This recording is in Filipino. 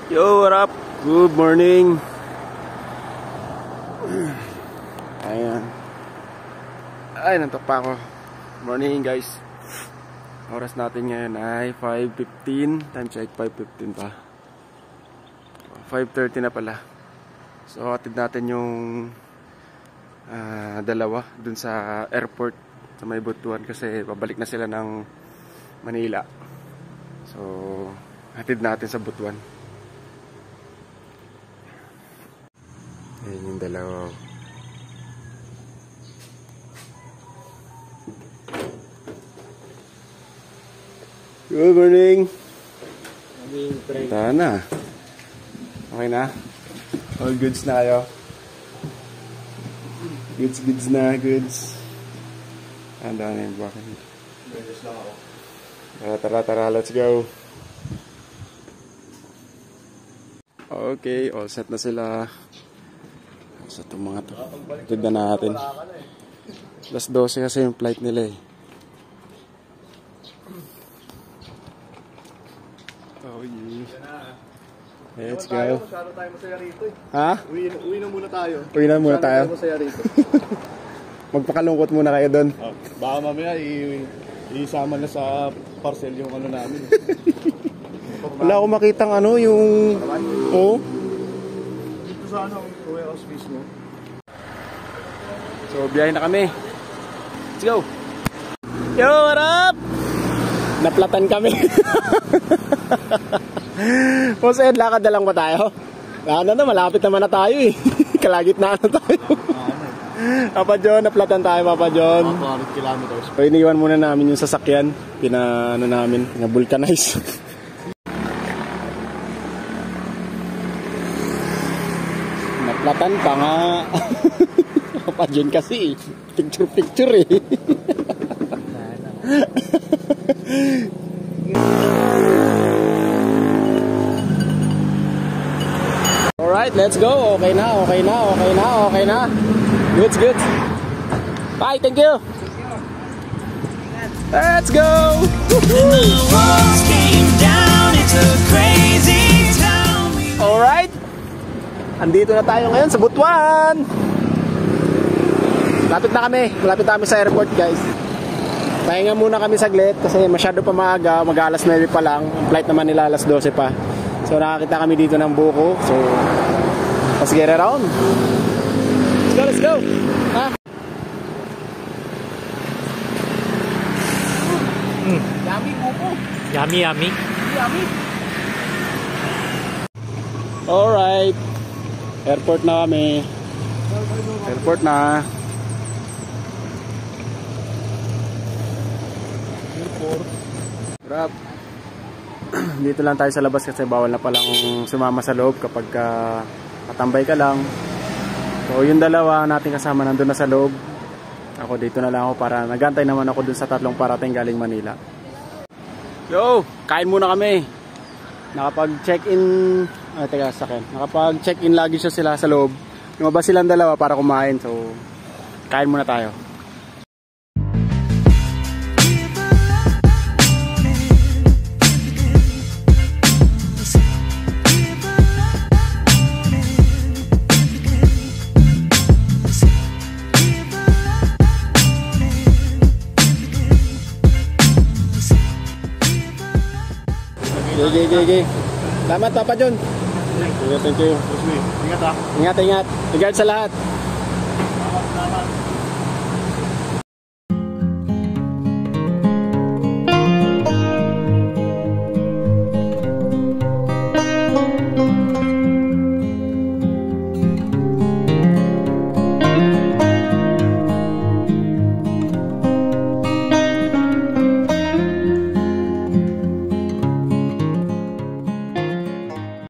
Yo, what up? Good morning. Ayan. Ay, nantok pa ako. Morning guys. Oras natin ngayon ay 5:15. Time check 5:15 pa. 5:30 na pala. So hatid natin yung dalawa dun sa airport sa may Butuan kasi pabalik na sila ng Manila. So hatid natin sa Butuan. Ayan yung dalawa. Good morning. Punta na. Okay na? All goods na kayo? Goods na, goods. Handa na yung bakit. Tara, let's go. Okay, all set na sila. So itong mga to, tignan natin. Alas 12 kasi yung flight nila eh. Oh yeah. Let's go. Masyado tayo masaya rito eh. Ha? Uwi na muna tayo. Uwi na muna tayo. Masaya rito. Magpakalungkot muna kayo doon. Oh, baka mamaya isama na sa parcel yung ano namin. Wala akong makitang ano yung... Oh. Dito sa ano, warehouse mismo. So, biyahe na kami. Let's go! Yo, what up? Naplatan kami. Boss Ed, lakad na lang ba tayo? Ano na, malapit naman na tayo eh. Kalagitnaan na tayo. Papa John, naplatan tayo, Papa John. 200 kilometers. So, iniwan muna namin yung sasakyan. Pina-vulcanize. Naplatan pa nga. Papa John kasi picture eh. Alright, let's go. Okay na. Good. Bye, thank you. Let's go. Alright. Andito na tayo ngayon sa Butuan. Malapit na kami sa airport guys. Pahinga muna kami saglit kasi masyado pa maaga, mag-alas 9 pa lang. Flight naman nila alas 12 pa. So nakakita kami dito ng buko. So let's get around. Let's go. Ha? Yummy buko. Yummy. Alright. Airport na kami. Airport na. Grab. Dito lang tayo sa labas kasi bawal na palang sumama sa loob kapag matambay ka lang. So yung dalawa natin kasama nandun na sa loob. Ako dito na lang ako para nagantay naman ako dun sa tatlong parating galing Manila. Yo, kain muna kami. Nakapag-check-in Nakapag-check-in lagi sila sa loob. Lumabas silang dalawa para kumain. So kain muna tayo. Okay. Salamat Papa John. Thank you. Ingat ha. Ingat. Ingat sa lahat. Salamat.